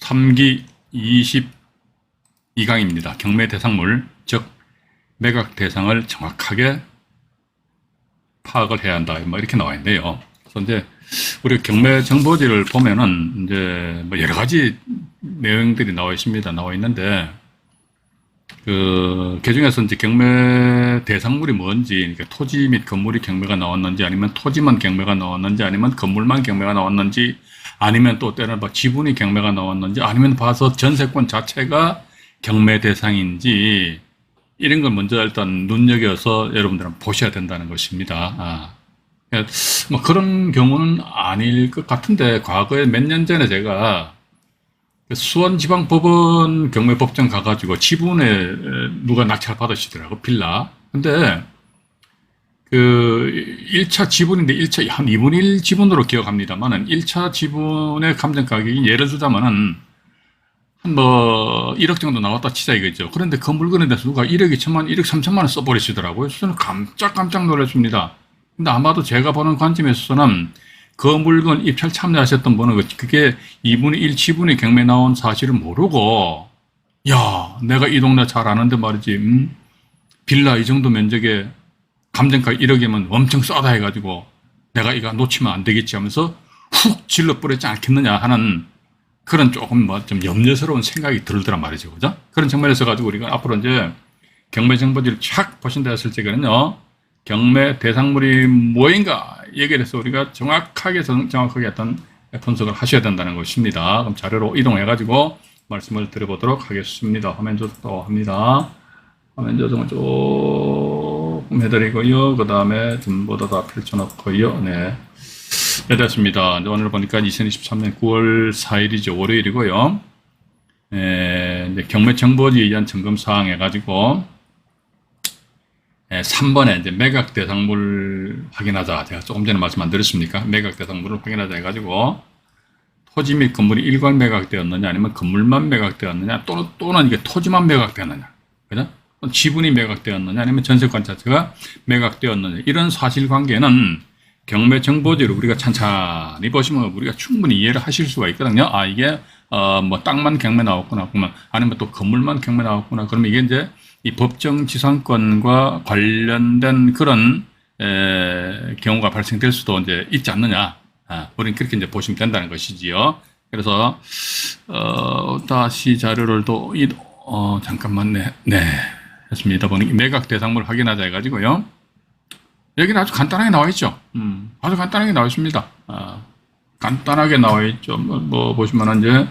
3기 22강입니다. 경매 대상물, 즉 매각 대상을 정확하게 파악을 해야 한다. 뭐 이렇게 나와 있는데요. 그래서 이제 우리 경매 정보지를 보면은 이제 뭐 여러 가지 내용들이 나와 있습니다. 나와 있는데 그 중에서 이제 경매 대상물이 뭔지, 그러니까 토지 및 건물이 경매가 나왔는지, 아니면 토지만 경매가 나왔는지, 아니면 건물만 경매가 나왔는지, 아니면 또 때로는 지분이 경매가 나왔는지, 아니면 봐서 전세권 자체가 경매 대상인지, 이런 걸 먼저 일단 눈여겨서 여러분들은 보셔야 된다는 것입니다. 뭐 그런 경우는 아닐 것 같은데, 과거에 몇 년 전에 제가 수원지방법원 경매법정 가가지고 지분에 누가 낙찰 받으시더라고, 빌라. 근데 그 1차 지분인데 1차 한 2분의 1 지분으로 기억합니다만은 1차 지분의 감정 가격이 예를 들자면은 한 뭐 1억 정도 나왔다 치자 이거죠. 그런데 그 물건에 대해서 누가 1억 2천만, 1억 3천만 원 써버리시더라고요. 저는 깜짝 놀랐습니다. 근데 아마도 제가 보는 관점에서는 그 물건 입찰 참여하셨던 분은 그게 2분의 1 지분이 경매 나온 사실을 모르고, 야, 내가 이 동네 잘 아는데 말이지, 빌라 이 정도 면적에 감정가 1억이면 엄청 싸다 해가지고 내가 이거 놓치면 안 되겠지 하면서 훅 질러버렸지 않겠느냐 하는 그런 조금 뭐 좀 염려스러운 생각이 들더란 말이죠. 그죠? 그런 측면에서 가지고 우리가 앞으로 이제 경매 정보지를 착 보신다 했을 적에는요, 경매 대상물이 뭐인가 얘기를 해서 우리가 정확하게 어떤 분석을 하셔야 된다는 것입니다. 그럼 자료로 이동해가지고 말씀을 드려보도록 하겠습니다. 화면 조정도 합니다. 화면 조정을 조금 해드리고요. 그 다음에 전부 다 펼쳐놓고요. 네. 네, 됐습니다. 오늘 보니까 2023년 9월 4일이죠. 월요일이고요. 이제 경매 정보지에 의한 점검 사항 해가지고 3번에 이제 매각 대상물 확인하자. 제가 조금 전에 말씀 안 드렸습니까? 매각 대상물을 확인하자 해가지고 토지 및 건물이 일괄 매각되었느냐, 아니면 건물만 매각되었느냐, 또는 이게 토지만 매각되었느냐, 그죠? 지분이 매각되었느냐, 아니면 전세권 자체가 매각되었느냐, 이런 사실관계는 경매 정보지를 우리가 찬찬히 보시면 우리가 충분히 이해를 하실 수가 있거든요. 아, 이게 뭐 땅만 경매 나왔구나, 그러면 아니면 또 건물만 경매 나왔구나, 그러면 이게 이제 이 법정 지상권과 관련된 그런 경우가 발생될 수도 이제 있지 않느냐. 우리는 그렇게 이제 보시면 된다는 것이지요. 그래서 다시 자료를 또 잠깐만 네 했습니다. 보니 매각 대상물 확인하자 해가지고요. 여기는 아주 간단하게 나와 있죠. 아주 간단하게 나와 있습니다. 간단하게 나와 있죠. 뭐 보시면 이제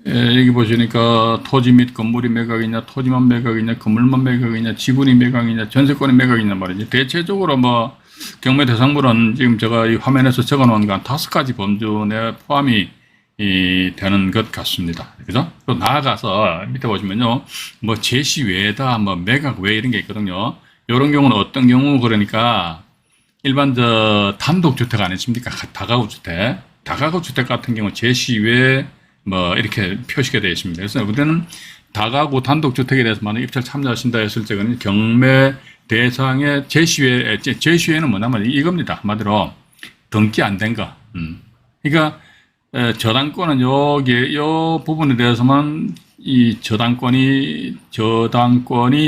여기 보시니까 토지 및 건물이 매각이냐, 토지만 매각이냐, 건물만 매각이냐, 지분이 매각이냐, 전세권이 매각이냐 말이지. 대체적으로 뭐 경매 대상물은 지금 제가 이 화면에서 적어 놓은 건 5가지 범주 내에 포함이 되는 것 같습니다. 그죠? 또 나아가서 밑에 보시면요, 뭐 제시 외다, 뭐 매각 외 이런 게 있거든요. 이런 경우는 어떤 경우, 그러니까 일반 단독주택 아니십니까? 다가구 주택. 다가구 주택 같은 경우 제시 외 뭐 이렇게 표시가 되어 있습니다. 그래서 우리는 다가구 단독주택에 대해서만 입찰 참여하신다 했을 적에는 경매 대상의 제시외는 뭐냐면 이겁니다. 한마디로 등기 안 된 거. 그러니까 저당권은 요 부분에 대해서만 이 저당권이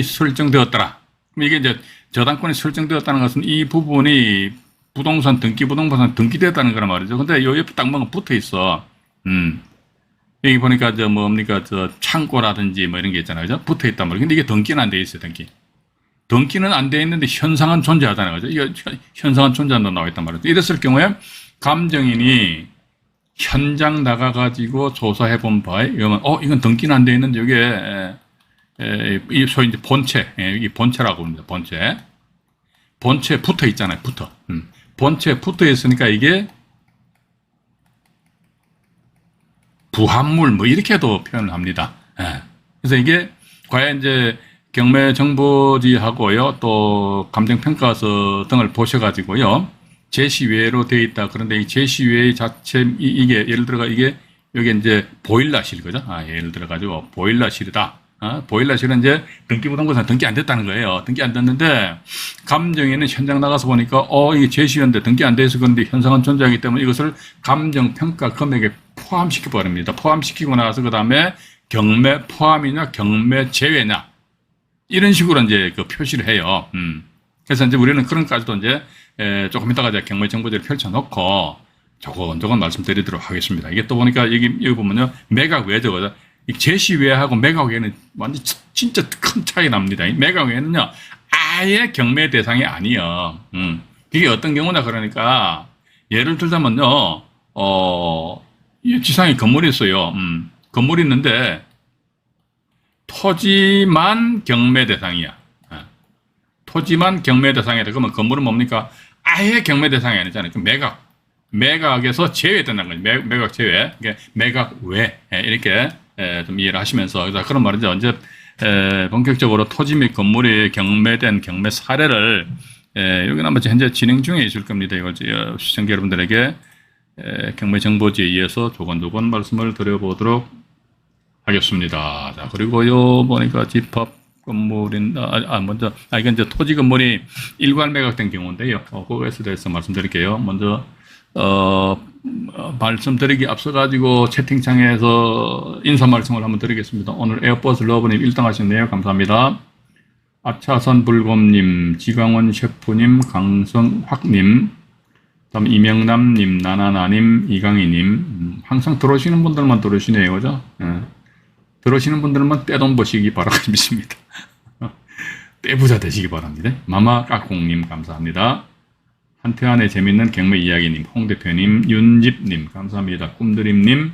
설정되었더라. 그럼 이게 이제 저당권이 설정되었다는 것은 이 부분이 부동산 등기됐다는 거란 말이죠. 근데 요 옆에 땅방은 붙어 있어. 여기 보니까 뭡니까, 창고라든지 뭐 이런 게 있잖아요. 그죠? 붙어 있단 말이에요. 근데 이게 등기는 안 돼 있어요, 등기는 안 돼 있는데 현상은 존재하잖아요. 그죠? 이거 현상은 존재한다고 나와 있단 말이죠. 이랬을 경우에 감정인이 현장 나가가지고 조사해 본 바에, 이러면, 이건 등기는 안 돼 있는데, 이게, 소위 이제 본체, 이게 본체라고 합니다. 본체 붙어 있잖아요. 본체 붙어 있으니까 이게 부합물 뭐 이렇게도 표현을 합니다. 그래서 이게 과연 이제 경매 정보지하고요, 또 감정평가서 등을 보셔가지고요, 제시외로 되어 있다. 그런데 이 제시외 자체 이게 예를 들어가 이게 여기 이제 보일러실 거죠. 예를 들어가지고 보일러실이다. 보일러실은 이제 등기부등본상 등기 안 됐다는 거예요. 등기 안 됐는데 감정에는 현장 나가서 보니까 이게 제시였는데 등기 안 돼서 그런데 현상은 존재하기 때문에 이것을 감정평가 금액에 포함시켜 버립니다. 포함시키고 나서 그 다음에 경매 포함이냐 경매 제외냐 이런 식으로 이제 그 표시를 해요. 그래서 이제 우리는 그런 까지도 이제 조금 이따가 이제 경매 정보지를 펼쳐놓고 조금 말씀드리도록 하겠습니다. 이게 또 보니까 여기 보면요 매각 외 적어져. 제시 외하고 매각 외는 완전 진짜 큰 차이 납니다. 매각 외는요 아예 경매 대상이 아니에요. 이게 어떤 경우나 그러니까 예를 들자면요 이 지상에 건물이 있어요. 건물이 있는데 토지만 경매 대상이야. 토지만 경매 대상이다. 그러면 건물은 뭡니까? 아예 경매 대상이 아니잖아요. 매각에서 제외된다는 거죠. 매각 제외. 매각 외. 이렇게 좀 이해를 하시면서. 그런 말이죠. 이제 본격적으로 토지 및 건물이 경매된 경매 사례를 여기는 아마 현재 진행 중에 있을 겁니다. 이걸 시청자 여러분들에게 경매 정보지에 의해서 조곤조곤 말씀을 드려보도록 하겠습니다. 자, 그리고요, 보니까 집합 건물인, 이건 이제 토지 건물이 일괄 매각된 경우인데요. 그것에 대해서 말씀드릴게요. 먼저, 말씀드리기 앞서가지고 채팅창에서 인사 말씀을 한번 드리겠습니다. 오늘 에어버스 러브님 1등 하셨네요. 감사합니다. 아차선 불곰님, 지강원 셰프님, 강성확님, 다음 이명남님, 나나나님, 이강희님, 항상 들어오시는 분들만 들어오시네요, 그죠? 들어오시는 분들만 떼돈 버시기 바라겠습니다. 떼부자 되시기 바랍니다. 마마까꿍님, 감사합니다. 한태환의 재밌는 경매 이야기님, 홍 대표님, 윤집님, 감사합니다. 꿈드림님,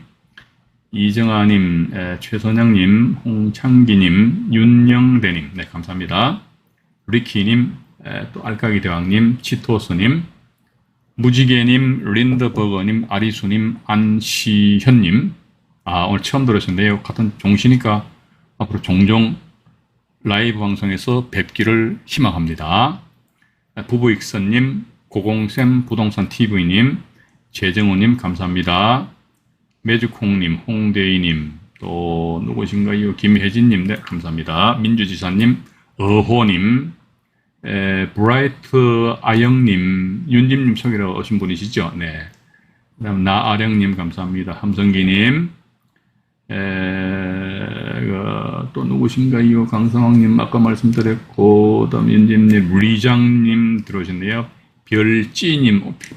이정아님, 최선영님, 홍창기님, 윤영대님, 네, 감사합니다. 리키님, 또 알까기 대왕님, 치토스님, 무지개님, 린더버거님, 아리수님, 안시현님, 오늘 처음 들으셨네요. 같은 종시니까 앞으로 종종 라이브 방송에서 뵙기를 희망합니다. 부부익선님, 고공샘 부동산 TV님, 재정우님, 감사합니다. 매주콩님, 홍대희님, 또 누구신가요? 김혜진님, 네, 감사합니다. 민주지사님, 어호님, 브라이트 아영님, 윤집님 소개로 오신 분이시죠? 네. 그 다음 나아령님, 감사합니다. 함성기님, 또 누구신가요? 강성왕님, 아까 말씀드렸고, 그 다음 윤집님, 리장님 들어오셨네요.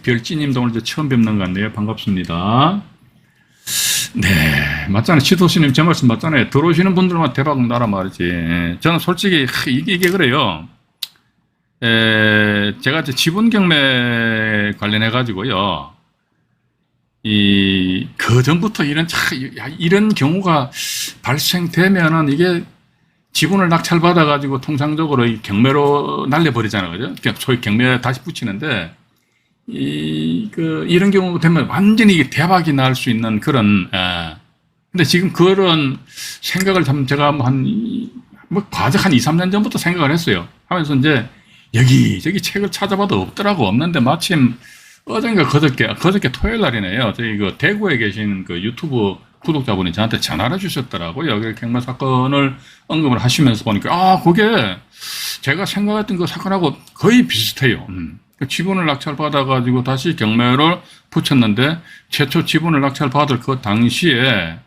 별찌님도 오늘 처음 뵙는 것 같네요. 반갑습니다. 네, 맞잖아요. 치도스님 제 말씀 맞잖아요. 들어오시는 분들만 대박 나라 말이지. 저는 솔직히 이게 그래요. 제가 이제 지분 경매 관련해 가지고요. 그 전부터 이런 경우가 발생되면은 이게 지분을 낙찰받아 가지고 통상적으로 이 경매로 날려버리잖아요, 그죠? 그러니까 소위 경매에 다시 붙이는데 이런 경우가 되면 완전히 이게 대박이 날 수 있는 그런. 근데 지금 그런 생각을 제가 과적 한 2, 3년 전부터 생각을 했어요. 하면서 이제 여기저기 책을 찾아봐도 없는데 마침 어젠가 그저께 토요일 날이네요. 저희 대구에 계신 유튜브 구독자분이 저한테 전화를 주셨더라고요. 그 경매 사건을 언급을 하시면서 보니까, 그게 제가 생각했던 그 사건하고 거의 비슷해요. 지분을 낙찰받아가지고 다시 경매를 붙였는데, 최초 지분을 낙찰받을 그 당시에,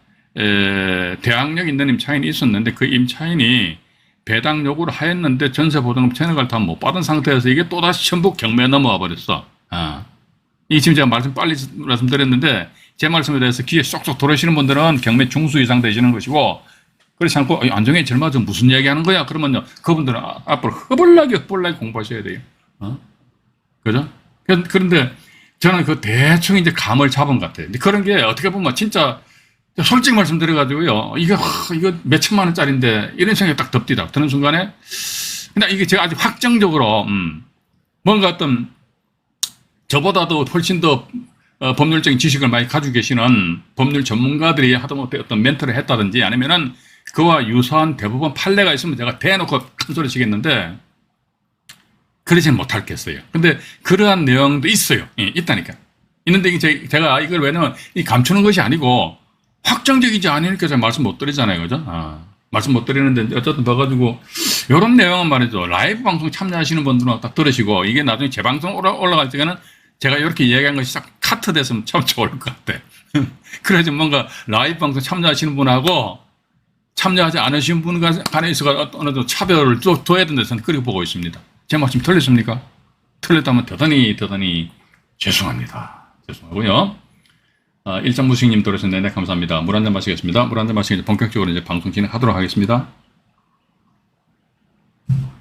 대항력 있는 임차인이 있었는데, 그 임차인이 배당 요구를 하였는데, 전세보증금 전액을 다 못 받은 상태에서 이게 또다시 전부 경매에 넘어와 버렸어. 이 지금 제가 빨리 말씀드렸는데, 제 말씀에 대해서 귀에 쏙쏙 들어오시는 분들은 경매 중수 이상 되시는 것이고, 그렇지 않고, 안정현이 젊어져 무슨 이야기 하는 거야? 그러면요, 그분들은 앞으로 허벌나게 공부하셔야 돼요. 그죠? 그런데 저는 대충 이제 감을 잡은 것 같아요. 그런 게 어떻게 보면 진짜 솔직히 말씀드려가지고요, 이거 몇 천만 원짜리인데, 이런 생각이 딱 듭디다. 드는 순간에, 근데 이게 제가 아직 확정적으로, 뭔가 어떤, 저보다도 훨씬 더 법률적인 지식을 많이 가지고 계시는 법률 전문가들이 하다못해 어떤 멘토를 했다든지 아니면은 그와 유사한 대부분 판례가 있으면 제가 대놓고 큰 소리 치겠는데 그러지는 못하겠어요. 근데 그러한 내용도 있어요. 있다니까. 있는데 제가 이걸 왜냐면 감추는 것이 아니고 확정적이지 않으니까 제가 말씀 못 드리잖아요. 그죠? 말씀 못 드리는데 어쨌든 봐가지고 이런 내용은 말이죠. 라이브 방송 참여하시는 분들은 딱 들으시고 이게 나중에 재방송 올라갈 때는 제가 이렇게 이야기한 것이 딱 카트 됐으면 참 좋을 것 같아. 그래야지 뭔가 라이브 방송 참여하시는 분하고 참여하지 않으신 분 간에 있어가 어느 정도 차별을 둬야 된다 저는 그렇게 보고 있습니다. 제 말씀 틀렸습니까? 틀렸다면 대단히 죄송합니다. 죄송하고요. 일장무식님 들어오셨네요. 네, 감사합니다. 물 한잔 마시겠습니다. 물 한잔 마시고 이제 본격적으로 이제 방송 진행하도록 하겠습니다.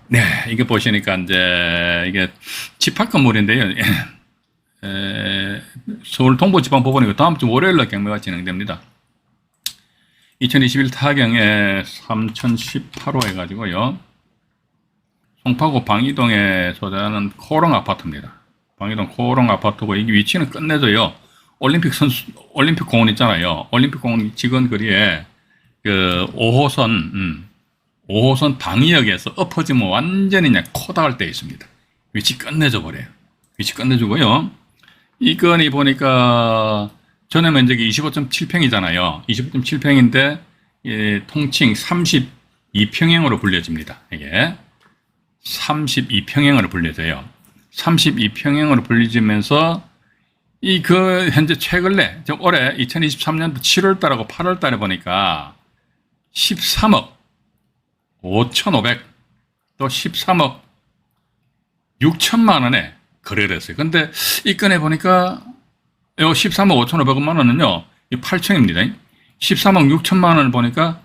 네, 이게 보시니까 이제 이게 집합 건물인데요. 서울 동부지방법원이 다음 주 월요일날 경매가 진행됩니다. 2021 타경에 3018호 해가지고요. 송파구 방이동에 소재하는 코롱 아파트입니다. 방이동 코롱 아파트고 이 위치는 끝내줘요. 올림픽 공원 있잖아요. 올림픽 공원 직원 거리에 그 5호선 방위역에서 엎어지면 완전히 그냥 코닥을 때 있습니다. 위치 끝내줘 버려요. 위치 끝내주고요. 이 건이 보니까 전에 면적이 25.7평이잖아요. 25.7평인데 통칭 32평형으로 불려집니다. 이게 32평형으로 불려져요. 32평형으로 불려지면서 현재 최근에 올해 2023년도 7월달하고 8월달에 보니까 13억 5,500 또 13억 6천만 원에 거래를 했어요. 근데 이 건에 보니까 요 13억 5,500만 원은요 8층입니다. 13억 6천만 원을 보니까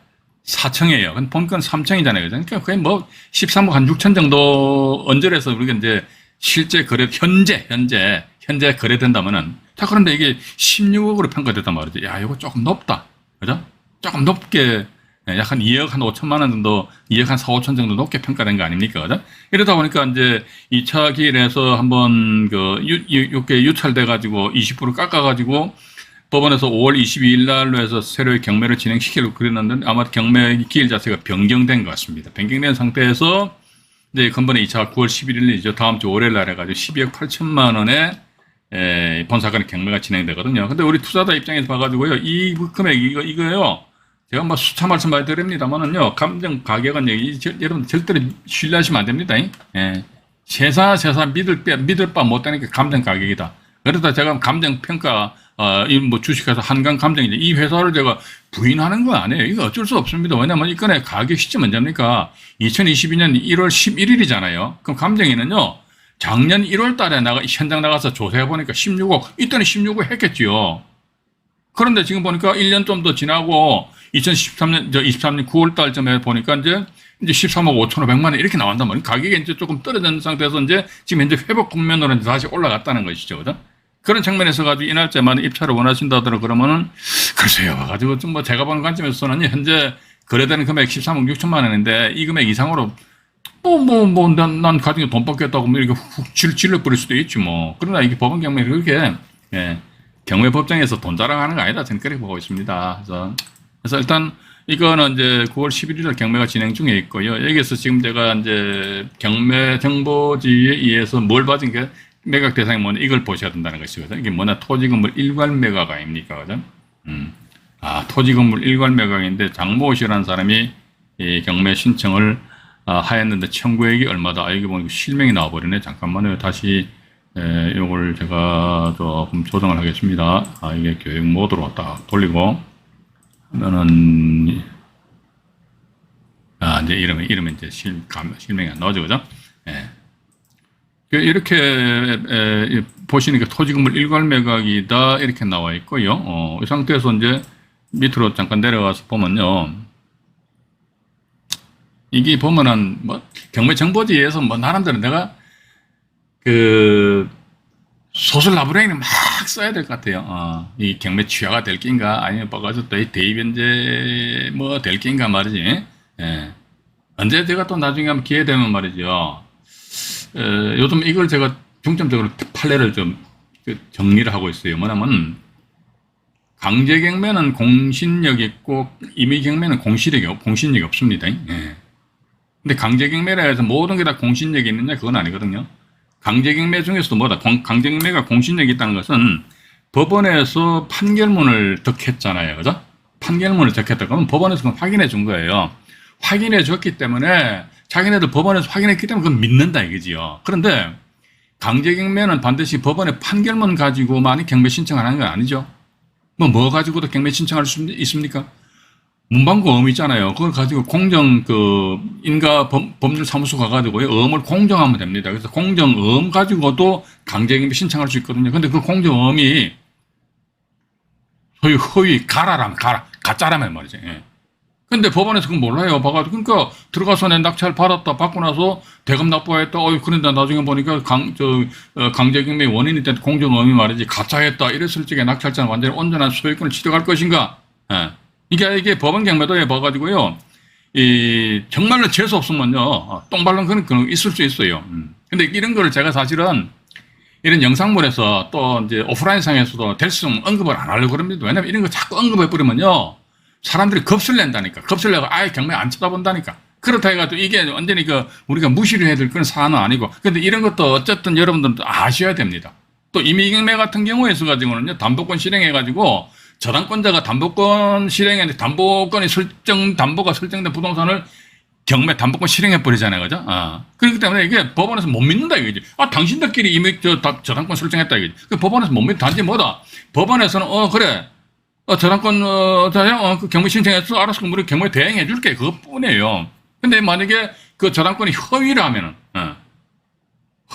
4층이에요. 근데 본건 3층이잖아요. 그러니까 거의 뭐 13억 한 6천 정도 언저리에서 우리가 이제 실제 거래 현재 거래된다면은 자 그런데 이게 16억으로 평가됐단 말이죠. 야 이거 조금 높다. 그죠? 조금 높게 약 한 2억 한 5천만 원 정도 2억 한 4, 5천 정도 높게 평가된 거 아닙니까? 그죠? 이러다 보니까 이제 2차 기일에서 한번 이렇게 유찰돼 가지고 20% 깎아 가지고 법원에서 5월 22일 날로 해서 새로이 경매를 진행시키려고 그랬는데 아마 경매 기일 자체가 변경된 것 같습니다. 변경된 상태에서 이제 건번에 2차 9월 11일이죠. 다음 주 월요일 날 해가지고 12억 8천만 원에 본사간의 경매가 진행되거든요. 근데 우리 투자자 입장에서 봐가지고요. 이 금액 이거요. 제가 뭐 수차 말씀 많이 드립니다만은요. 감정 가격은 여러분 절대로 신뢰하시면 안 됩니다. 세사 믿을 바 못하니까 감정 가격이다. 그러다 제가 감정 평가 뭐 주식회사 한강 감정인데 이 회사를 제가 부인하는 건 아니에요. 이거 어쩔 수 없습니다. 왜냐면 이 건의 가격 시점 언제입니까? 2022년 1월 11일이잖아요. 그럼 감정인은요. 작년 1월 달에 현장 나가서 조사해 보니까 16억, 이때는 16억 했겠지요. 그런데 지금 보니까 1년 좀 더 지나고 23년 9월 달쯤에 보니까 이제 13억 5,500만 원 이렇게 나온단 말이에요. 가격이 이제 조금 떨어진 상태에서 이제 지금 현재 회복 국면으로 이제 다시 올라갔다는 것이죠. 그죠? 그런 측면에서 가지고 이 날짜만 입찰을 원하신다 하더라도 그러면은 글쎄요. 가지고 좀 뭐 제가 보는 관점에서는 현재 거래되는 금액 13억 6천만 원인데 이 금액 이상으로 난 가지고 돈 받겠다고 뭐 이렇게 훅 질러 버릴 수도 있지 뭐. 그러나 이게 법원 경매를 그렇게 경매 법정에서 돈 자랑하는 거 아니다. 저는 그렇게 보고 있습니다. 그래서 일단 이거는 이제 9월 11일 경매가 진행 중에 있고요. 여기에서 지금 제가 이제 경매 정보지에 의해서 뭘 받은 게 매각 대상이 뭐냐 이걸 보셔야 된다는 것이거든요. 이게 뭐냐 토지 건물 일괄 매각 아닙니까, 그죠? 토지 건물 일괄 매각인데 장모 씨라는 사람이 이 경매 신청을 하였는데 청구액이 얼마다? 여기 보니까 실명이 나와버리네. 잠깐만요. 다시 요걸 제가 조금 조정을 하겠습니다. 이게 교육 모드로 딱 돌리고 하면은 이제 이름은 이제 실명이 안 나오죠, 그죠? 이렇게 보시니까 토지건물 일괄 매각이다 이렇게 나와 있고요. 이 상태에서 이제 밑으로 잠깐 내려가서 보면요, 이게 보면은 뭐 경매 정보지에서 뭐 나름대로 내가 그 소설 라브레인을 막 써야 될 것 같아요. 이 경매 취하가 될 낀가 아니면 뭐가지고 또 대입연재 뭐 될 낀가 말이지. 언제 제가 또 나중에 한번 기회 되면 말이죠. 요즘 이걸 제가 중점적으로 판례를 좀 정리를 하고 있어요. 뭐냐면 강제경매는 공신력 있고 임의경매는 공신력이 없습니다. 근데 강제경매라 해서 모든 게 다 공신력이 있느냐 그건 아니거든요. 강제경매 중에서도 뭐다 강제경매가 공신력이 있다는 것은 법원에서 판결문을 득했잖아요. 그죠? 판결문을 득했다 그러면 법원에서 확인해 준 거예요. 확인해 줬기 때문에 자기네들 법원에서 확인했기 때문에 그건 믿는다 이거지요. 그런데 강제경매는 반드시 법원의 판결문 가지고만이 경매 신청하는 건 아니죠. 뭐 가지고도 경매 신청할 수 있습니까? 문방구 어음 있잖아요. 그걸 가지고 인가 법률사무소 가가지고 어음을 공정하면 됩니다. 그래서 공정어음 가지고도 강제경매 신청할 수 있거든요. 근데 그 공정어음이 소위 허위, 가짜라면 말이죠. 예. 근데 법원에서 그건 몰라요. 봐가지고. 그러니까 들어가서 내 낙찰 받았다, 받고 나서 대금 납부했다. 그런데 나중에 보니까 강제경매 원인이 된 공정어음이 말이지, 가짜였다. 이랬을 적에 낙찰자는 완전히 온전한 소유권을 취득할 것인가? 예. 이게 법원 경매도에 봐가지고요. 정말로 재수 없으면요. 똥발른 그런 있을 수 있어요. 근데 이런 거를 제가 사실은 이런 영상물에서 또 이제 오프라인상에서도 될 수 없으면 언급을 안 하려고 그럽니다. 왜냐면 이런 거 자꾸 언급해버리면요. 사람들이 겁을 낸다니까. 겁을 내고 아예 경매 안 쳐다본다니까. 그렇다 해가지고 이게 완전히 우리가 무시를 해야 될 그런 사안은 아니고. 근데 이런 것도 어쨌든 여러분들도 아셔야 됩니다. 또 임의경매 같은 경우에 있어가지고는요. 담보권 실행해가지고 저당권자가 담보권 실행했는데 담보가 설정된 부동산을 경매 담보권 실행해버리잖아요. 그죠? 그렇기 때문에 이게 법원에서 못 믿는다 이거지. 당신들끼리 저당권 설정했다 이거지. 법원에서 못 믿는다. 단지 뭐다? 법원에서는, 그래. 저당권, 그 경매 신청해서 알아서 우리 경매에 대행해 줄게. 그것뿐이에요. 근데 만약에 그 저당권이 허위라면은,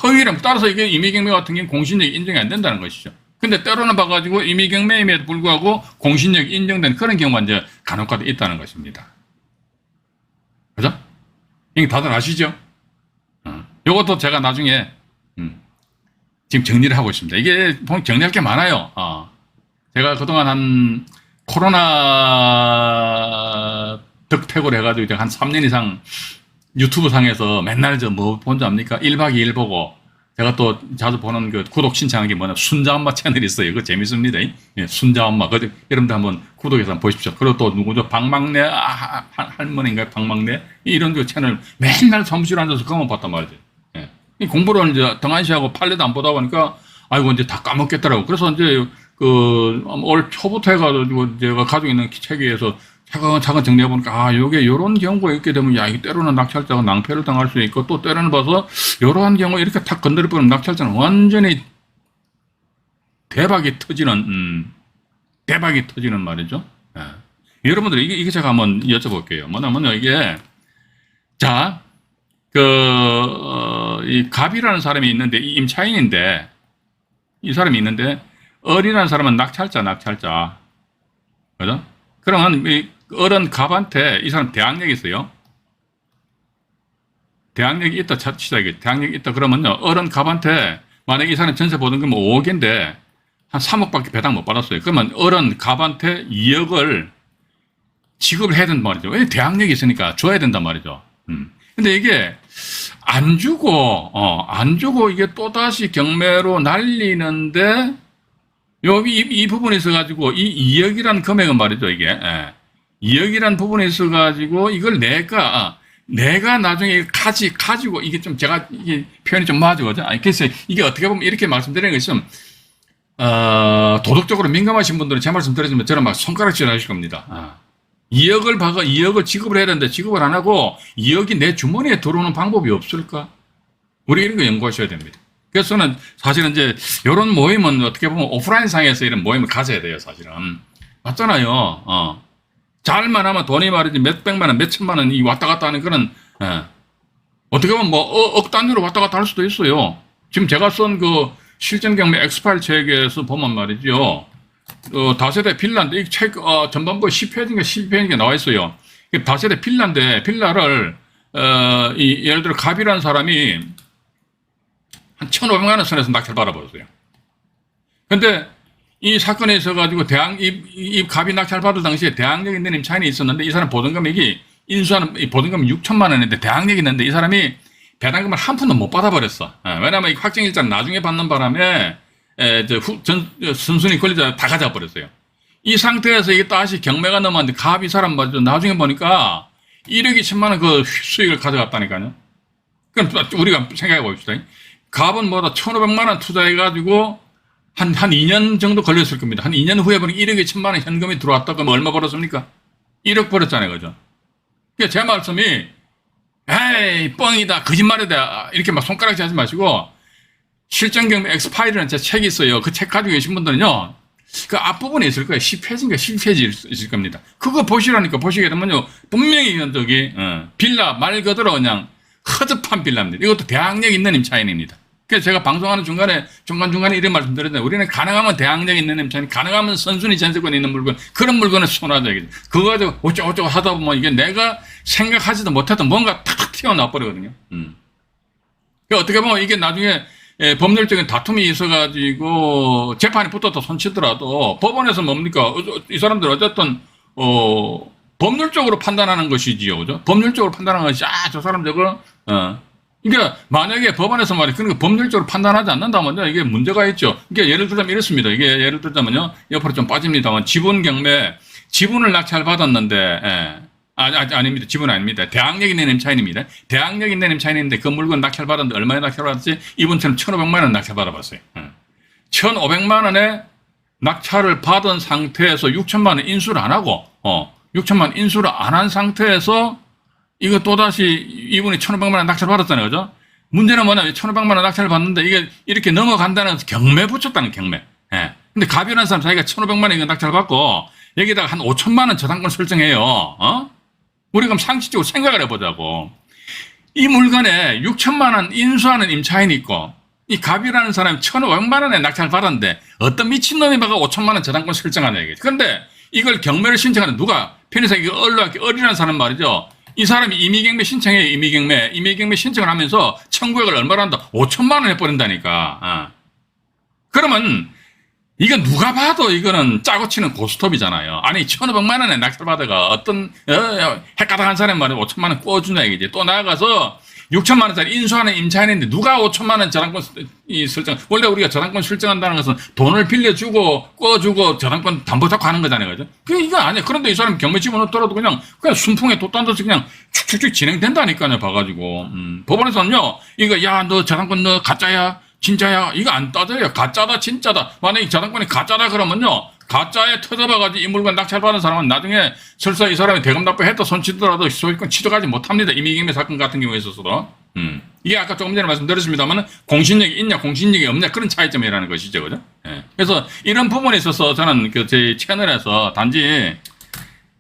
허위라면 따라서 이게 임의경매 같은 경우는 공신력이 인정이 안 된다는 것이죠. 근데 때로는 봐가지고 임의경매임에도 불구하고 공신력이 인정된 그런 경우가 이제 간혹가다 있다는 것입니다. 그죠? 이게 다들 아시죠? 요것도 제가 나중에, 지금 정리를 하고 있습니다. 이게 보면 정리할 게 많아요. 제가 그동안 한 코로나 덕택을 해가지고 이제 한 3년 이상 유튜브 상에서 맨날 뭐 본지 압니까? 1박 2일 보고 제가 또 자주 보는 그 구독 신청한 게 뭐냐? 순자엄마 채널이 있어요. 그거 재밌습니다. 예, 순자엄마. 여러분들 한번 구독해서 한번 보십시오. 그리고 또 누구죠? 박막내, 할머니인가요? 박막내? 이런 그 채널 맨날 사무실에 앉아서 그것만 봤단 말이죠. 예. 이 공부를 이제 등한시하고 판례도 안 보다 보니까 아이고 이제 다 까먹겠더라고. 그래서 이제 올 초부터 해가지고 제가 가지고 있는 책에서 차근차근 정리해보니까, 요런 경우가 있게 되면, 이게 때로는 낙찰자가 낭패를 당할 수 있고, 또 때로는 봐서, 요러한 경우에 이렇게 탁 건드려버리면 낙찰자는 완전히 대박이 터지는 말이죠. 예. 여러분들, 이게 제가 한번 여쭤볼게요. 뭐냐면요, 이게, 자, 이 갑이라는 사람이 있는데, 이 임차인인데, 이 사람이 있는데, 을이라는 사람은 낙찰자. 그죠? 그러면 어른 갑한테 이 사람 대항력이 있어요. 대항력이 있다 치자 이게. 대항력이 있다 그러면요. 어른 갑한테 만약에 이 사람 전세 보증금 5억인데 한 3억밖에 배당 못 받았어요. 그러면 어른 갑한테 2억을 지급을 해야 된단 말이죠. 왜? 대항력이 있으니까 줘야 된단 말이죠. 근데 이게 안 주고 이게 또다시 경매로 날리는데 여기 이 부분에 있어가지고, 이 2억이라는 금액은 말이죠, 이게. 2억이라는 부분에 있어가지고, 이걸 내가 나중에 가지고, 이게 좀 이게 표현이 좀 맞아, 그죠? 그래서 이게 어떻게 보면 이렇게 말씀드리는 것은, 도덕적으로 민감하신 분들은 제 말씀 들으시면 저는 막 손가락질 하실 겁니다. 2억을 지급을 해야 되는데 지급을 안 하고, 2억이 내 주머니에 들어오는 방법이 없을까? 우리 이런 거 연구하셔야 됩니다. 그래서 저는 사실은 이제 이런 모임은 어떻게 보면 오프라인 상에서 이런 모임을 가져야 돼요, 사실은. 맞잖아요. 잘만 하면 돈이 말이지 몇백만 원, 몇천만 원이 왔다 갔다 하는 그런, 어떻게 보면 억 단위로 왔다 갔다 할 수도 있어요. 지금 제가 쓴 실전 경매 엑스파일 책에서 보면 말이죠. 다세대 빌라인데 이 책, 전반부에 10페이지인가 12페이지인가 나와 있어요. 다세대 빌라인데 빌라를, 예를 들어 갑이라는 사람이 한 1,500만 원 선에서 낙찰 받아버렸어요. 근데 이 사건에 있어가지고 이 갑이 낙찰 받을 당시에 대항력 있는 임차인이 있었는데 이 사람 보증금액이 인수하는 보증금이 6천만 원인데 대항력이 있는데 이 사람이 배당금을 한 푼도 못 받아버렸어. 왜냐면 이 확정일자를 나중에 받는 바람에 선순위 권리자 다 가져버렸어요. 이 상태에서 이게 다시 경매가 넘어왔는데 갑 이 사람 말이죠. 나중에 보니까 1억 2천만 원 그 수익을 가져갔다니까요. 그럼 우리가 생각해 봅시다. 갑은 1,500만 원 투자해가지고 한 2년 정도 걸렸을 겁니다. 한 2년 후에 보니 1억 2천만 원 현금이 들어왔다 그러면 얼마 벌었습니까? 1억 벌었잖아요. 그죠? 그러니까 제 말씀이 에이 뻥이다 거짓말이다 이렇게 막 손가락질 하지 마시고 실전경매 엑스파일이라는 제 책이 있어요. 그 책 가지고 계신 분들은요, 그 앞부분에 있을 거예요. 10페이지인가 11페이지 있을 겁니다. 그거 보시라니까. 보시게 되면요, 분명히 저기, 빌라 말 그대로 그냥 허접한 빌라입니다. 이것도 대항력 있는 임차인입니다. 그래서 제가 방송하는 중간중간에 이런 말씀 드렸는데, 우리는 가능하면 대항력 있는 임차인, 가능하면 선순위 전세권이 있는 물건, 그런 물건을 손하자. 그거 가지고 어쩌고저쩌고 하다 보면 이게 내가 생각하지도 못했던 뭔가 탁 튀어나와 버리거든요. 그러니까 어떻게 보면 이게 나중에 법률적인 다툼이 있어가지고 재판이 붙어도 손치더라도 법원에서 뭡니까? 이 사람들 어쨌든 법률적으로 판단하는 것이지요, 그죠? 법률적으로 판단하는 것이 저 사람 저거 그러니까 만약에 법원에서 말이 그러니까 법률적으로 판단하지 않는다면요 이게 문제가 있죠. 그러니까 예를 들자면 이렇습니다. 이게 예를 들자면요 옆으로 좀 빠집니다만 지분 경매 지분을 낙찰 받았는데 아닙니다. 지분은 아닙니다. 대항력 있는 임차인입니다. 대항력 있는 임차인인데 그 물건 낙찰받았는데 얼마에 낙찰받았지? 이분처럼 1,500만 원 낙찰받아봤어요. 1,500만 원에 낙찰을 받은 상태에서 6천만 원 인수를 안 하고 6천만 원 인수를 안 한 상태에서 이거 또다시 이분이 1,500만 원 낙찰받았잖아요. 그죠? 문제는 뭐냐면 1,500만 원 낙찰을 받는데 이게 이렇게 넘어간다는 경매 붙였다는 경매. 근데 가변한 사람 자기가 1,500만 원 이거 낙찰받고 여기다가 한 5천만 원 저당권 설정해요. 우리 그럼 상식적으로 생각을 해보자고. 이 물건에 6천만 원 인수하는 임차인이 있고 이 갑이라는 사람이 1,500만 원에 낙찰을 받았는데 어떤 미친놈이 봐가 5천만 원 저당권 설정하냐 이게. 그런데 이걸 경매를 신청하는 누가 편의상 이거 어리라는 사람 말이죠. 이 사람이 임의경매 신청해요. 임의경매 신청을 하면서 청구액을 얼마나 한다? 5천만 원 해버린다니까. 그러면 이건 누가 봐도 이거는 짜고 치는 고스톱이잖아요. 아니 1,500만 원에 낙찰받아가 어떤 헷가닥한 사람 말이야 5천만 원 꿔주냐 이거지. 또 나아가서 6천만 원짜리 인수하는 임차인인데 누가 5천만 원 저당권 설정. 원래 우리가 저당권 설정한다는 것은 돈을 빌려주고 꿔주고 저당권 담보 잡고 하는 거잖아요. 그죠? 그게 이거 아니야. 그런데 이 사람이 경매 집어넣더라도 그냥 순풍에 돛 단듯이 그냥 축축축 진행된다니까요. 봐가지고 법원에서는요 이거 야 너 저당권 너 가짜야 진짜야? 이거 안 따져요. 가짜다, 진짜다. 만약에 저당권이 가짜다 그러면요. 가짜에 터져봐가지고 이 물건 낙찰받은 사람은 나중에 설사 이 사람이 대금 납부했다 손치더라도 소유권 취득하지 못합니다. 임의경매 사건 같은 경우에 있어서도. 이게 아까 조금 전에 말씀드렸습니다만 공신력이 있냐, 공신력이 없냐 그런 차이점이라는 것이죠. 그죠? 예. 그래서 이런 부분에 있어서 저는 제 채널에서 단지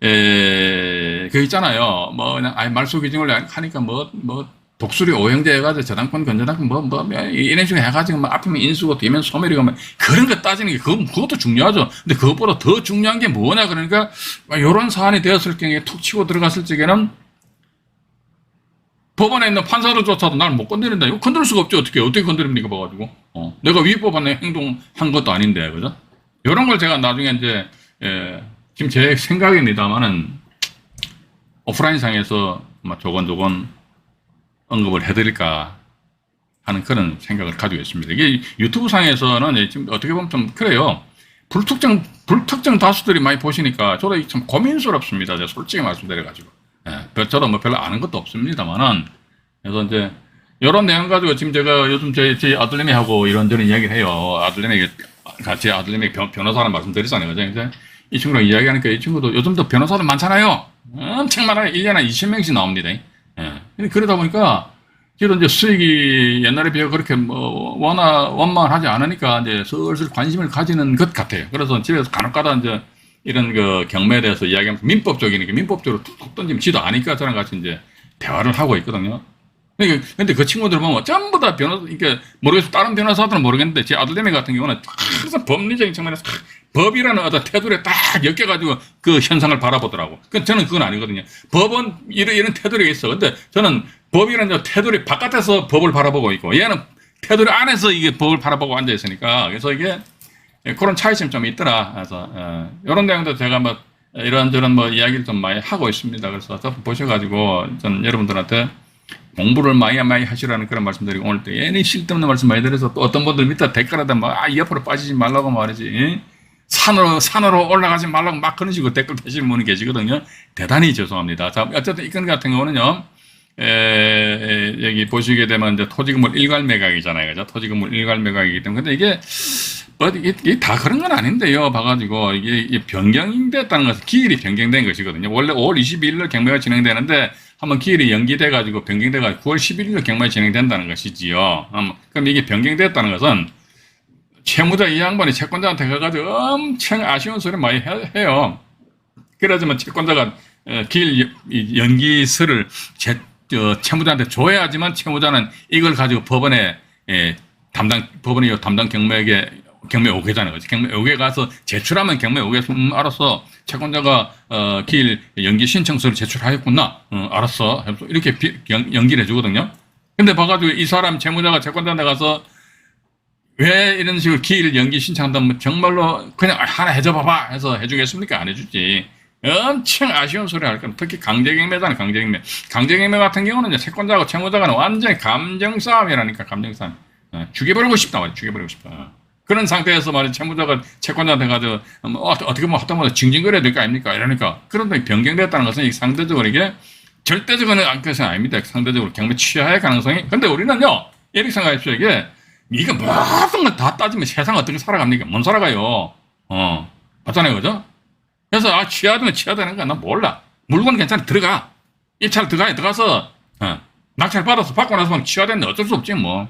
그 있잖아요. 뭐 그냥 말소 규정을 하니까 독수리 오형제 해가지고 저당권, 건저당권, 이런 식으로 해가지고, 앞이면 인수고, 뒤면 소멸이고, 그런 거 따지는 게, 그것도 중요하죠. 근데 그것보다 더 중요한 게 뭐냐, 그러니까, 요런 사안이 되었을 경우에 툭 치고 들어갔을 적에는, 법원에 있는 판사들조차도 나를 못 건드린다. 이거 건드릴 수가 없죠. 어떻게 건드립니까, 봐가지고. 내가 위법한 행동한 것도 아닌데, 그죠? 요런 걸 제가 나중에 이제, 지금 제 생각입니다만은, 오프라인상에서, 조곤조곤, 언급을 해드릴까 하는 그런 생각을 가지고 있습니다. 이게 유튜브 상에서는 지금 어떻게 보면 좀 그래요. 불특정 다수들이 많이 보시니까 저도 참 고민스럽습니다. 제가 솔직히 말씀드려가지고. 저도 별로 아는 것도 없습니다만은. 그래서 이제, 이런 내용 가지고 지금 제가 요즘 제 아들내미하고 이런저런 이야기를 해요. 제 아들내미 변호사라는 말씀드렸잖아요. 이제 이 친구랑 이야기하니까 이 친구도 요즘도 변호사들 많잖아요. 엄청 많아요. 1년에 20명씩 나옵니다. 그러다 보니까, 지금 이제 수익이 옛날에 비해 그렇게 원만하지 않으니까 이제 슬슬 관심을 가지는 것 같아요. 그래서 집에서 간혹가다 이제 이런 경매에 대해서 이야기하면서 민법적이니까 민법적으로 툭툭 던지면 지도 아니까 저랑 같이 이제 대화를 하고 있거든요. 근데 그 친구들 보면 전부 다 이렇게 모르겠어요. 다른 변호사들은 모르겠는데 제 아들내미 같은 경우는 항상 법리적인 측면에서 법이라는 어떤 테두리에 딱 엮여가지고 그 현상을 바라보더라고. 저는 그건 아니거든요. 법은 이런 테두리가 있어. 근데 저는 법이라는 테두리 바깥에서 법을 바라보고 있고 얘는 테두리 안에서 이게 법을 바라보고 앉아있으니까 그래서 이게 그런 차이점이 좀 있더라. 그래서 이런 내용도 제가 이런저런 이야기를 좀 많이 하고 있습니다. 그래서 보셔가지고 전 여러분들한테 공부를 많이 하시라는 그런 말씀드리고 오늘 또 얘는 쓸데없는 말씀 많이 드려서 또 어떤 분들 밑에 댓글하다 옆으로 빠지지 말라고 말이지. 산으로 올라가지 말라고 막 그런 식으로 댓글 다시는 분이 계시거든요. 대단히 죄송합니다. 자, 어쨌든 이 건 같은 경우는요, 여기 보시게 되면 이제 토지건물 일괄 매각이잖아요. 그죠? 토지건물 일괄 매각이기 때문에. 근데 이게 다 그런 건 아닌데요. 봐가지고, 이게 변경됐다는 것은 기일이 변경된 것이거든요. 원래 5월 22일로 경매가 진행되는데, 한번 기일이 연기돼가지고 변경돼가지고 9월 11일로 경매가 진행된다는 것이지요. 그럼 이게 변경됐다는 것은 채무자 이 양반이 채권자한테 가가지고 엄청 아쉬운 소리 많이 해요. 그러지만 채권자가 기일 연기서를 채무자한테 줘야지만 채무자는 이걸 가지고 법원에 담당 경매 오게잖아요. 경매 오게 가서 제출하면 경매 오게서 알았어. 채권자가 기일 연기 신청서를 제출하였구나. 알았어. 이렇게 연기를 해주거든요. 근데 봐가지고 이 사람 채무자가 채권자한테 가서 왜 이런 식으로 기일 연기 신청한다면 정말로 그냥 하나 해줘봐봐 해서 해주겠습니까? 안 해주지. 엄청 아쉬운 소리 할 겁니다. 특히 강제경매잖아요. 강제경매 같은 경우는 이제 채권자하고 채무자가 완전히 감정 싸움이라니까. 감정 싸움. 죽여버리고 싶다 말이야. 죽여버리고 싶다. 그런 상태에서 말이야. 채무자가 채권자한테 가서 어떻게 보면 하다못해 징징거려야 될 거 아닙니까? 이러니까. 그런데 변경됐다는 것은 상대적으로 이게 절대적으로는 것은 아닙니다. 상대적으로 경매 취하의 가능성이. 근데 우리는요. 이렇게 생각하십시오. 이게 모든 걸 다 따지면 세상 어떻게 살아갑니까? 못 살아가요. 맞잖아요. 그죠? 그래서 취하되면 취하되는 거야. 난 몰라. 물건 괜찮아. 들어가. 입찰 들어가서 낙찰 받아서 받고 나서 취하되는데 어쩔 수 없지 뭐.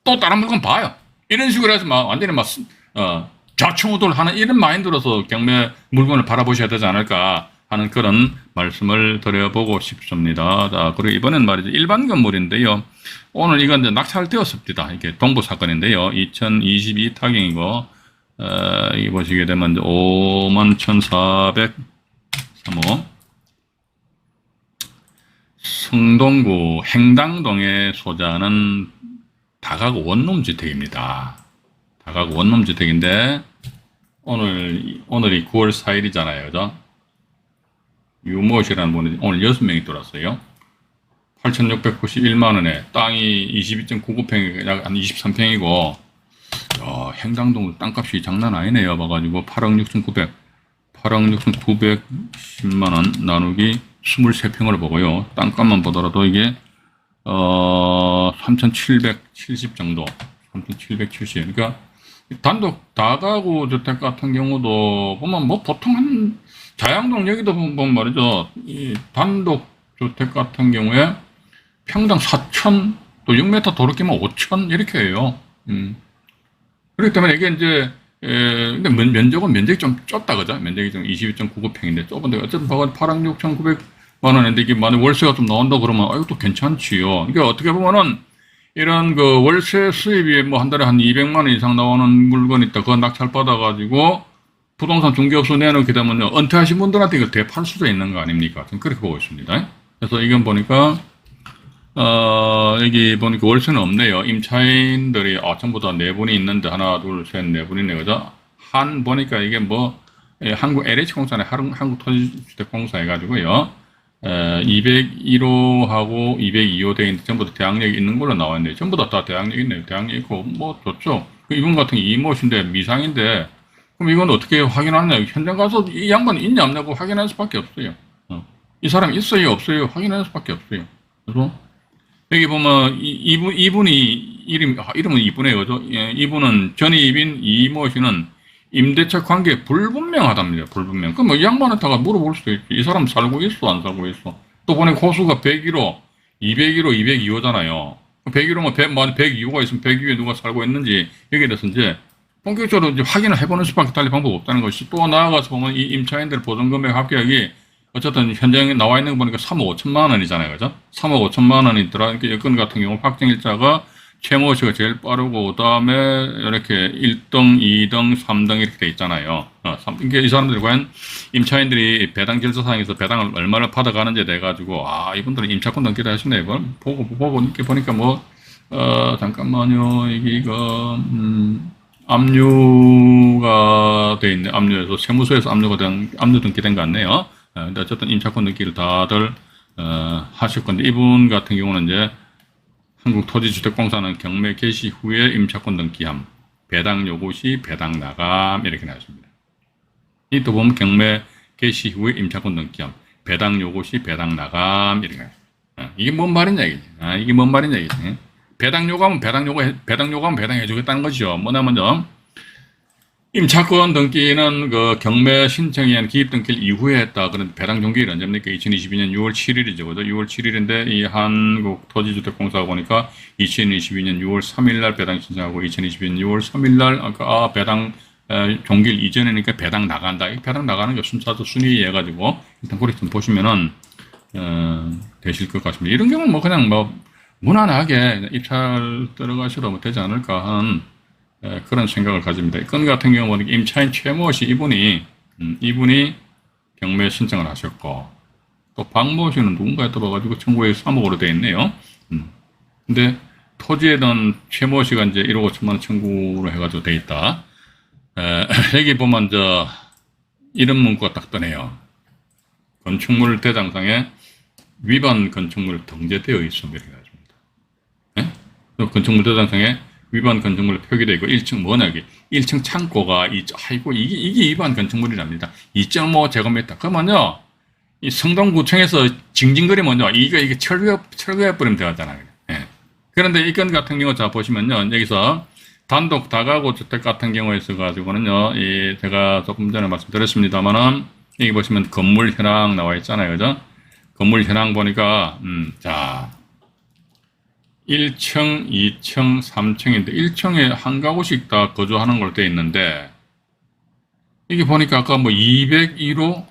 또 다른 물건 봐요. 이런 식으로 해서 완전히 좌충우돌하는 이런 마인드로서 경매 물건을 바라보셔야 되지 않을까 하는 그런 말씀을 드려보고 싶습니다. 자, 그리고 이번엔 말이죠. 일반 건물인데요. 오늘 이건 이제 낙찰되었습니다. 이게 동부 사건인데요. 2022 타경이고, 이 보시게 되면 51,403호. 성동구 행당동에 소재하는 다가구 원룸주택입니다. 다가구 원룸주택인데, 오늘이 9월 4일이잖아요. 그죠? 유모씨라는 분이 오늘 6명이 들어왔어요. 8,691만원에 땅이 22.99평이 약 한 23평이고, 행당동 땅값이 장난 아니네요. 봐가지고 8억 6,910만원 나누기 23평을 보고요. 땅값만 보더라도 이게 3,770 정도. 3,770. 그러니까 단독 다가구 주택 같은 경우도 보면 보통 한 자양동 여기도 보면 말이죠. 이 단독 주택 같은 경우에 평당 4,000, 또 6m 도로 끼면 5,000 이렇게 해요. 그렇기 때문에 이게 이제 근데 면적이 좀 좁다 그죠? 면적이 좀 22.99평인데 좁은데 어쨌든 8억 6,900만 원인데 이게 만약 월세가 좀 나온다 그러면 이것도 괜찮지요. 그러니까 어떻게 보면은 이런 그 월세 수입이 뭐 한 달에 한 200만 원 이상 나오는 물건이 있다. 그거 낙찰 받아가지고 부동산 중개업소 내놓게 되면요. 은퇴하신 분들한테 이걸 대팔 수도 있는 거 아닙니까? 저는 그렇게 보고 있습니다. 그래서 이건 보니까, 여기 보니까 월세는 없네요. 임차인들이, 전부 다 네 분이 있는데, 하나, 둘, 셋, 네 분이네. 그죠? 보니까 이게 한국 LH공사네, 한국토지주택공사 해가지고요. 201호하고 202호 돼 있는데, 전부 다 대항력이 있는 걸로 나와 있네요. 전부 다 대항력 있네요. 대항력 있고, 좋죠. 이분 같은 게 이모신데, 미상인데, 그럼 이건 어떻게 확인하냐? 현장 가서 이 양반 있냐 없냐고 확인할 수밖에 없어요. 이 사람 있어요 없어요 확인할 수밖에 없어요. 그래서 여기 보면 이분이 이름은 이분이에요. 그죠? 예, 이분은 전입인 이모 씨는 임대차 관계 불분명하답니다. 불분명. 그럼 이 양반한테가 물어볼 수도 있지. 이 사람 살고 있어 안 살고 있어. 또 보니 호수가 101호, 201호, 202호잖아요. 101호면 102호가 있으면 102호에 누가 살고 있는지 여기에 대해서 이제 본격적으로 이제 확인을 해보는 수밖에 달리 방법 없다는 것이. 또 나아가서 보면 이 임차인들 보증금액 합계액이 어쨌든 현장에 나와 있는 거 보니까 3억 5천만 원이잖아요. 그죠? 3억 5천만 원이 들어가니까 여건 같은 경우 확정일자가 최모 씨가 제일 빠르고, 그 다음에 이렇게 1등, 2등, 3등 이렇게 돼 있잖아요. 그러니까 이 사람들이 과연 임차인들이 배당 절차상에서 배당을 얼마를 받아가는지에 대해 가지고, 이분들은 임차권 등기를 하시네요. 이걸 보고 이렇게 보니까 잠깐만요. 이거, 압류가 돼 있네. 압류해서 세무서에서 압류 등기된 것 같네요. 근데 어쨌든 임차권 등기를 다들 하실 건데, 이분 같은 경우는 이제 한국토지주택공사는 경매 개시 후에 임차권 등기함, 배당 요구 시 배당 나감 이렇게 나왔습니다. 이 또 보면 경매 개시 후에 임차권 등기함, 배당 요구 시 배당 나감 이렇게 나왔습니다. 이게 뭔 말이냐 이게. 이게 뭔 말이냐 이게. 배당 요구하면 배당 요구하면 배당해 주겠다는 것이죠. 뭐냐면요. 임차권 등기는 그 경매 신청에 의한 기입 등기를 이후에 했다. 그런 배당 종기일 언제입니까? 2022년 6월 7일이죠. 그죠? 6월 7일인데 이 한국토지주택공사가 보니까 2022년 6월 3일 날 배당 신청하고 2022년 6월 3일 날 배당 종기일 이전이니까 배당 나간다. 이 배당 나가는 게 순차도 순위해 가지고 일단 그렇게 좀 보시면은 되실 것 같습니다. 이런 경우는 뭐 그냥 뭐 무난하게 입찰 들어가셔도 뭐 되지 않을까 하는 그런 생각을 가집니다. 이 건 같은 경우 보니까 임차인 최모 씨 이분이 경매 신청을 하셨고 또 박모 씨는 누군가에 떠봐가지고 청구에 3억으로 되어 있네요. 근데 토지에 대한 최모 씨가 이제 1억 5천만 원 청구를 해가지고 되어 있다. 여기 보면 이런 문구가 딱 뜨네요. 건축물 대장상에 위반 건축물 등재되어 있음을 이렇게 가집니다. 네? 건축물 대장상에 위반 건축물 표기되어 있고 1층 뭐냐 이게 1층 창고가 아이고 이게 위반 건축물이랍니다. 2.5 제곱미터. 그러면요 이 성동구청에서 징징거리면요 이게 철거해 버리면 되잖아요. 예. 그런데 이 건 같은 경우 자 보시면요 여기서 단독 다가구 주택 같은 경우에 있어 가지고는요 제가 조금 전에 말씀드렸습니다만은 여기 보시면 건물 현황 나와 있잖아요, 그죠? 건물 현황 보니까 자 1층, 2층, 3층인데 1층에 한 가구씩 다 거주하는 걸로 되어 있는데 이게 보니까 아까 뭐 201호,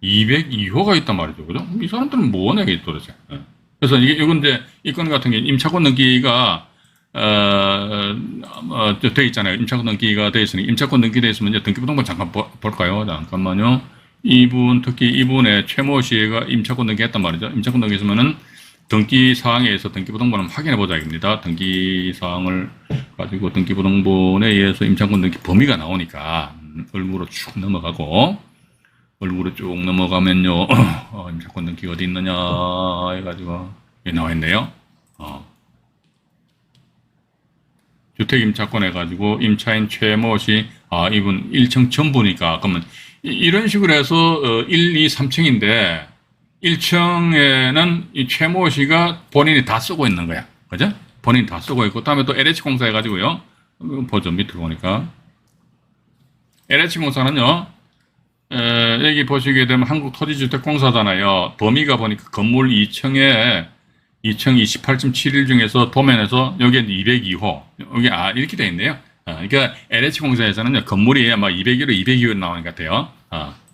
202호가 있단 말이죠, 그죠? 이 사람들은 뭐냐 이게 도대체? 그래서 이건 이제 이 건 같은 게 임차권 등기가 돼 있잖아요. 임차권 등기가 돼 있으니 임차권 등기돼 있으면 이제 등기부등본 잠깐 볼까요? 잠깐만요. 특히 이분의 최모 씨가 임차권 등기했단 말이죠. 임차권 등기했으면은 등기 사항에 의해서 등기부등본을 확인해 보자 입니다. 등기 사항을 가지고 등기부등본에 의해서 임차권 등기 범위가 나오니까 얼굴로 쭉 넘어가고 얼굴로 쭉 넘어가면요 임차권 등기가 어디 있느냐 해가지고 여기 나와 있네요. 주택임차권 해가지고 임차인 최모 씨 이분 1층 전부니까 그러면 이런 식으로 해서 1, 2, 3층인데 1층에는 이 최모 씨가 본인이 다 쓰고 있는 거야. 그죠? 본인이 다 쓰고 있고, 다음에 또 LH공사 해가지고요. 보죠. 밑으로 보니까. LH공사는요, 여기 보시게 되면 한국토지주택공사잖아요. 범위가 보니까 건물 2층에 2층 28.7일 중에서 도면에서 여기에 202호. 여기, 이렇게 되어 있네요. 그러니까 LH공사에서는요, 건물이 아마 201호, 202호 나오는 것 같아요.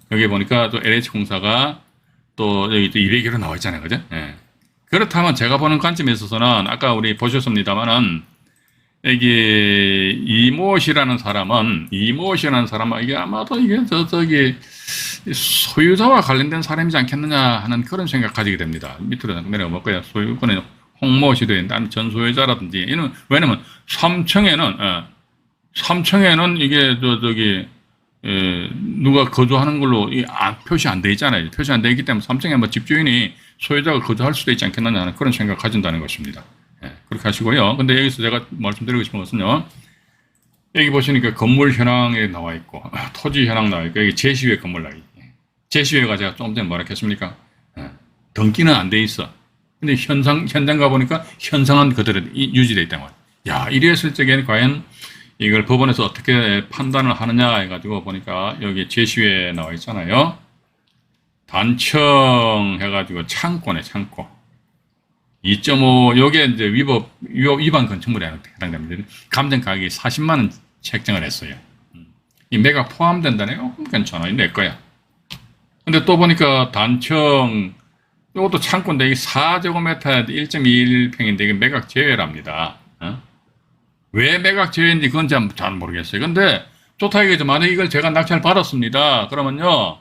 여기 보니까 또 LH공사가 또 여기 또 201호 나와 있잖아요. 그죠? 예. 그렇다면 제가 보는 관점에 있어서는 아까 우리 보셨습니다만은 여기 이모씨라는 사람은 이게 아마도 이게 저기 소유자와 관련된 사람이지 않겠느냐 하는 그런 생각 가지게 됩니다. 밑으로 내려가 볼까요? 소유권에 홍모씨도 있는데 아니면 전소유자라든지 이는 왜냐면 3층에는 이게 누가 거주하는 걸로 표시 안 돼 있잖아요. 표시 안 돼 있기 때문에 3층에 뭐 집주인이 소유자가 거주할 수도 있지 않겠느냐 하는 그런 생각을 가진다는 것입니다. 그렇게 하시고요. 근데 여기서 제가 말씀드리고 싶은 것은요. 여기 보시니까 건물 현황에 나와 있고, 토지 현황 나와 있고, 여기 제시회 건물 나와 있고. 제시회가 제가 조금 전에 뭐라 했습니까? 등기는 안 돼 있어. 근데 현장 가보니까 현상은 그대로 유지되어 있단 말이에요. 야, 이랬을 적에는 과연 이걸 법원에서 어떻게 판단을 하느냐 해가지고 보니까 여기 제시회에 나와 있잖아요. 단층 해가지고 창고네, 창고. 2.5, 요게 이제 위반 건축물에 해당됩니다. 감정 가격이 40만원 책정을 했어요. 이 매각 포함된다네요? 그럼 괜찮아. 내 거야. 근데 또 보니까 단층, 요것도 창고인데 이게 4제곱미터에 1.21평인데 이게 매각 제외랍니다. 왜 매각 제외인지 그건 잘 모르겠어요. 근데 좋다 이거죠. 만약에 이걸 제가 낙찰 받았습니다. 그러면요.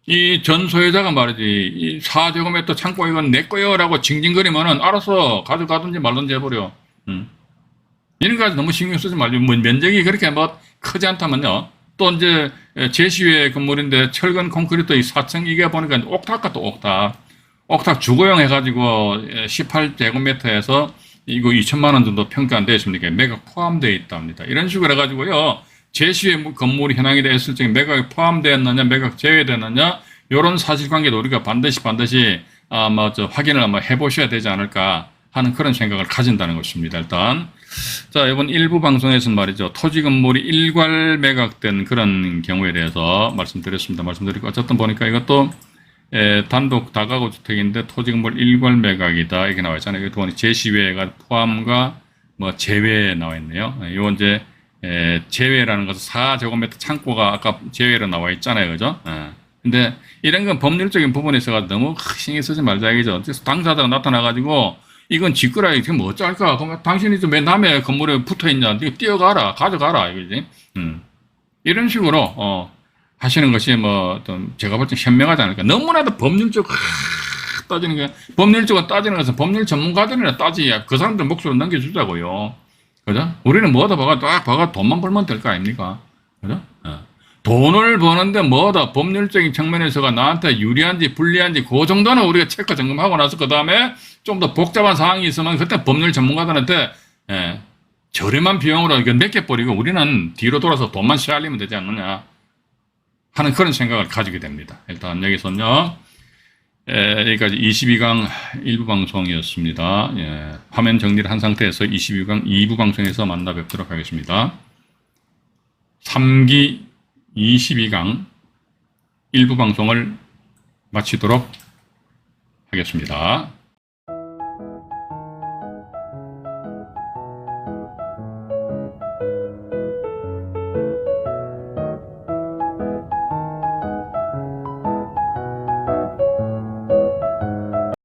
이 전소유자가 말이지, 이 4제곱미터 창고 이건 내 거요 라고 징징거리면은 알아서 가져가든지 말든지 해버려. 이런 거까지 너무 신경 쓰지 말고, 뭐 면적이 그렇게 뭐 크지 않다면요. 또 이제 제시회 건물인데 철근 콘크리트 이 4층 이게 보니까 옥탑 같다, 옥탑. 옥탑 주거용 해가지고 18제곱미터에서 이거 2천만 원 정도 평가 안 되어 있습니까? 매각 포함되어 있답니다. 이런 식으로 해가지고요. 제시의 건물이 현황이 됐을 적에 매각이 포함되었느냐, 매각 제외되느냐, 이런 사실관계도 우리가 반드시 확인을 한번 해보셔야 되지 않을까 하는 그런 생각을 가진다는 것입니다. 일단 자, 이번 일부 방송에서 말이죠. 토지 건물이 일괄 매각된 그런 경우에 대해서 말씀드리고, 어쨌든 보니까 이것도 단독 다가구 주택인데 토지 건물 일괄 매각이다. 이게 나와 있잖아요. 이것도 보니 제시외가 포함과 뭐 제외에 나와 있네요. 요 이제 제외라는 것은 4제곱미터 창고가 아까 제외로 나와 있잖아요. 그죠? 근데 이런 건 법률적인 부분에 있어서 너무 신경 쓰지 말자 이거죠. 당사자가 나타나가지고 이건 지끄라 지금 뭐 어쩔까? 그럼 당신이 좀 맨 남의 건물에 붙어 있냐? 이거 뛰어가라, 가져가라 이거지. 이런 식으로 하시는 것이 뭐 어떤 제가 볼 때 현명하지 않을까. 너무나도 법률적 따지는 게 법률적으로 따지는 것은 법률 전문가들이나 따지야 그 사람들 목소리 넘겨주자고요. 그죠? 우리는 뭐다 봐가 돈만 벌면 될 거 아닙니까? 그죠? 돈을 버는데 뭐다 법률적인 측면에서가 나한테 유리한지 불리한지 그 정도는 우리가 체크 점검하고 나서 그 다음에 좀 더 복잡한 상황이 있으면 그때 법률 전문가들한테 저렴한 비용으로 이거 맡겨버리고 우리는 뒤로 돌아서 돈만 씨알리면 되지 않느냐 하는 그런 생각을 가지게 됩니다. 일단 여기서는요. 여기까지 22강 1부 방송이었습니다. 화면 정리를 한 상태에서 22강 2부 방송에서 만나 뵙도록 하겠습니다. 3기 22강 1부 방송을 마치도록 하겠습니다.